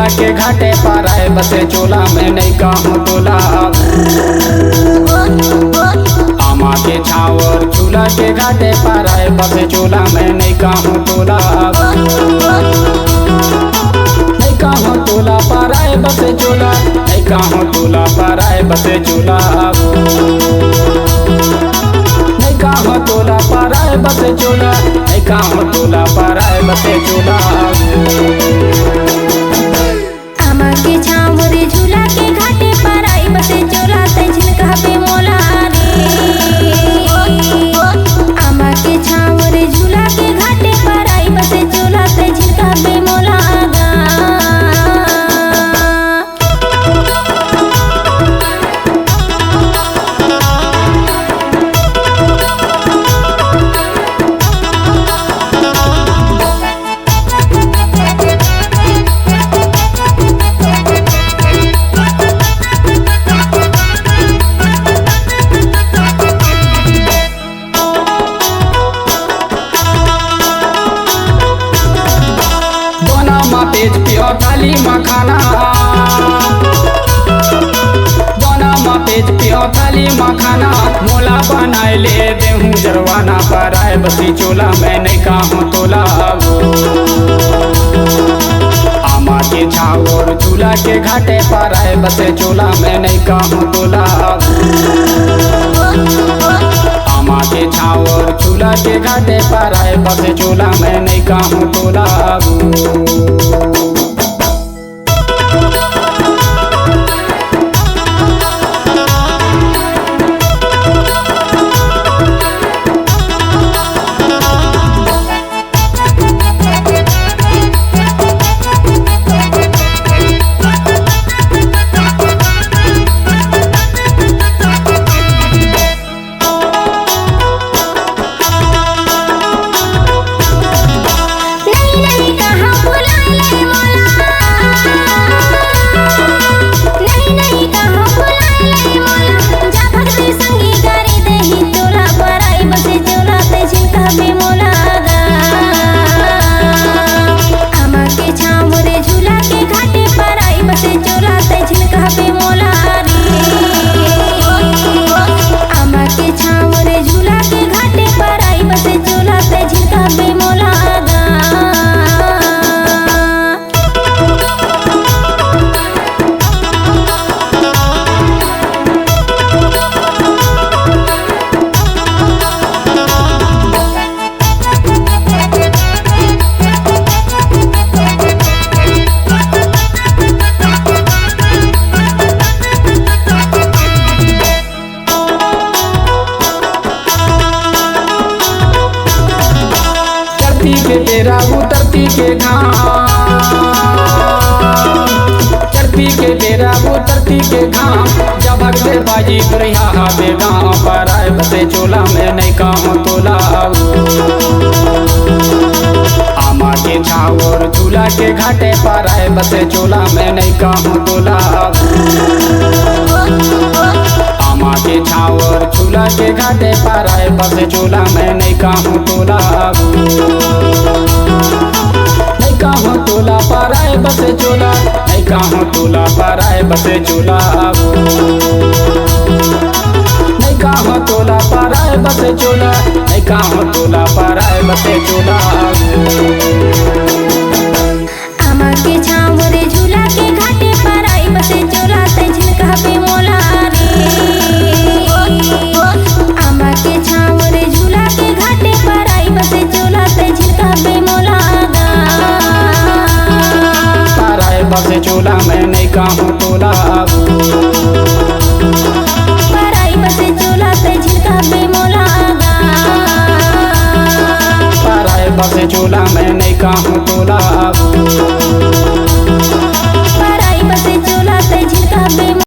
झूला के घाटे पर आए बसे चोला में नहीं कहूँ तोला। आमा के छावर झूला के घाटे पर आए बसे चोला में नहीं कहूँ तोला। नहीं कहूँ तोला पर आए बसे चोला, नहीं कहूँ तोला पर आए बसे चोला। नहीं कहूँ तोला पर आए बसे चोला, नहीं कहूँ तोला पर आए बसे चोला। आमा के छावर झूला के घाटे पर आई बसे चोला तै झिनका पे मोला रे। आमा के छावर झूला के घाटे पर आई बसे चोला तै झिनका पे मोला गा। तेज पियो थाली मखाना, दोना माँ तेज पियो थाली मखाना। मोला बनाए ले देहूँ जरवाना पर आए बसी चोला मैं नहीं कहूँ तोला। आमा के छावर झूला के घाटे पर आए बसे चोला मैं नहीं कहूँ तोला। आमा के छावर झूला के घाटे पर आए बसे चोला मैं नहीं कहूँ तोला। के तेरा उतरती के घाम, चढ़ती के तेरा उतरती के घाम। जब भगते बाजी दुरिया हाथे गाँव पर आए बसे चोला में नहीं कहूँ तोला। आमा के छावर झूला के घाटे पर आए बसे चोला में नहीं कहूँ तोला। आमा के छावर झूला के घाटे पर आए बसे चोला में नहीं कहूँ तोला। नहीं कहूँ तोला पर आए बसे चोला, नहीं कहूँ तोला पर आए बसे चोला। नहीं कहूँ तोला पर आए बसे चोला, नहीं कहूँ तोला पर आए बसे चोला। आमा के छावर झूला के घाटे पर आई बसे चोला तै झिनका पे मोला रे। आमा के छावर झूला के घाटे पर आई बसे चोला तै झिनका पे मोला गा। पर आए बसे चोला मैं नहीं कहूँ तोला। पर आई बसे चोला तै झिनका पे मोला गा। पर आए बसे चोला मैं नहीं कहूँ तोला।